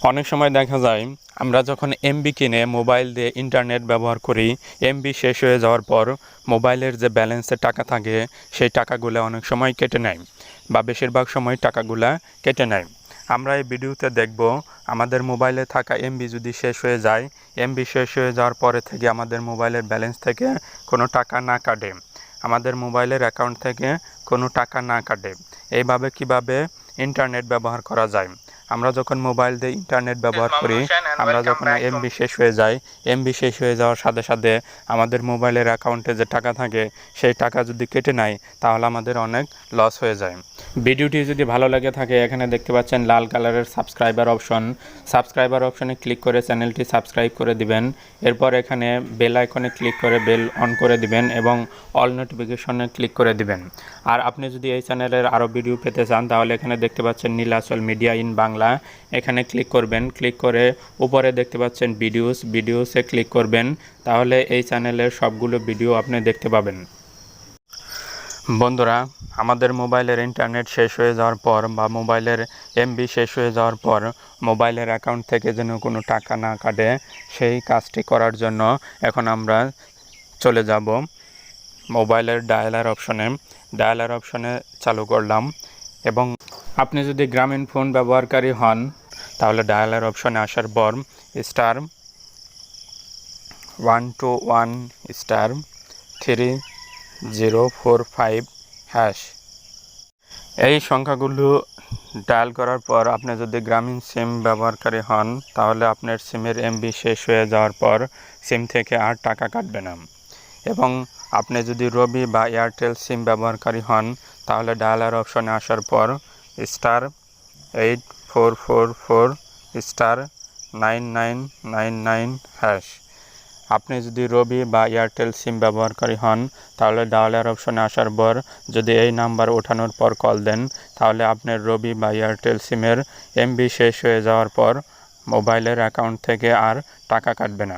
অনেক সময় দেখা যায় আমরা যখন এমবি কিনে মোবাইল দিয়ে ইন্টারনেট ব্যবহার করি, এমবি শেষ হয়ে যাওয়ার পর মোবাইলের যে ব্যালেন্সে টাকা থাকে সেই টাকাগুলো অনেক সময় কেটে নেয় বা বেশিরভাগ সময় টাকাগুলা কেটে নেয়। আমরা এই ভিডিওতে দেখব আমাদের মোবাইলে থাকা এমবি যদি শেষ হয়ে যায়, এমবি শেষ হয়ে যাওয়ার পরে থেকে আমাদের মোবাইলের ব্যালেন্স থেকে কোনো টাকা না কাটে, আমাদের মোবাইলের অ্যাকাউন্ট থেকে কোনো টাকা না কাটে, এইভাবে কিভাবে ইন্টারনেট ব্যবহার করা যায়। আমরা যখন মোবাইল দিয়ে ইন্টারনেট ব্যবহার করি, আমরা যখন এমবি শেষ হয়ে যায়, এমবি শেষ হয়ে যাওয়ার সাথে সাথে আমাদের মোবাইলের অ্যাকাউন্টে যে টাকা থাকে সেই টাকা যদি কেটে নেয় তাহলে আমাদের অনেক লস হয়ে যায়। ভিডিওটি যদি ভালো লাগে থাকে, এখানে দেখতে পাচ্ছেন লাল কালারের সাবস্ক্রাইবার অপশনে ক্লিক করে চ্যানেলটি সাবস্ক্রাইব করে দিবেন। এরপর এখানে বেল আইকনে ক্লিক করে বেল অন করে দিবেন এবং অল নোটিফিকেশনে ক্লিক করে দিবেন। আর আপনি যদি এই চ্যানেলের আরও ভিডিও পেতে চান তাহলে এখানে দেখতে পাচ্ছেন নীল আচল মিডিয়া ইন বাংলা, এখানে ক্লিক করবেন। ক্লিক করে উপরে দেখতে পাচ্ছেন ভিডিওসে ক্লিক করবেন, তাহলে এই চ্যানেলের সবগুলো ভিডিও আপনি দেখতে পাবেন। বন্ধুরা, আমাদের মোবাইলের ইন্টারনেট শেষ হয়ে যাওয়ার পর বা মোবাইলের এমবি শেষ হয়ে যাওয়ার পর মোবাইলের অ্যাকাউন্ট থেকে যেন কোনো টাকা না কাটে, সেই কাজটি করার জন্য এখন আমরা চলে যাব মোবাইলের ডায়ালার অপশনে চালু করলাম। এবং আপনি যদি গ্রামীণ ফোন ব্যবহারকারী হন তাহলে ডায়ালার অপশনে আসার পর *121*3045# এই সংখ্যাগুলো ডায়াল করার পর আপনি যদি গ্রামীণ সিম ব্যবহারকারী হন তাহলে আপনার সিমের এমবি শেষ হয়ে যাওয়ার পর সিম থেকে আর টাকা কাটবে না। এবং আপনি যদি রবি বা এয়ারটেল সিম ব্যবহারকারী হন তাহলে ডায়ালার অপশনে আসার পর *8444*9999#। আপনি যদি রবি বা এয়ারটেল সিম ব্যবহারকারী হন তাহলে ডায়ালার অপশনে আসার পর যদি এই নাম্বার ওঠানোর পর কল দেন তাহলে আপনার রবি বা এয়ারটেল সিমের এমবি শেষ হয়ে যাওয়ার পর মোবাইলের অ্যাকাউন্ট থেকে আর টাকা কাটবে না।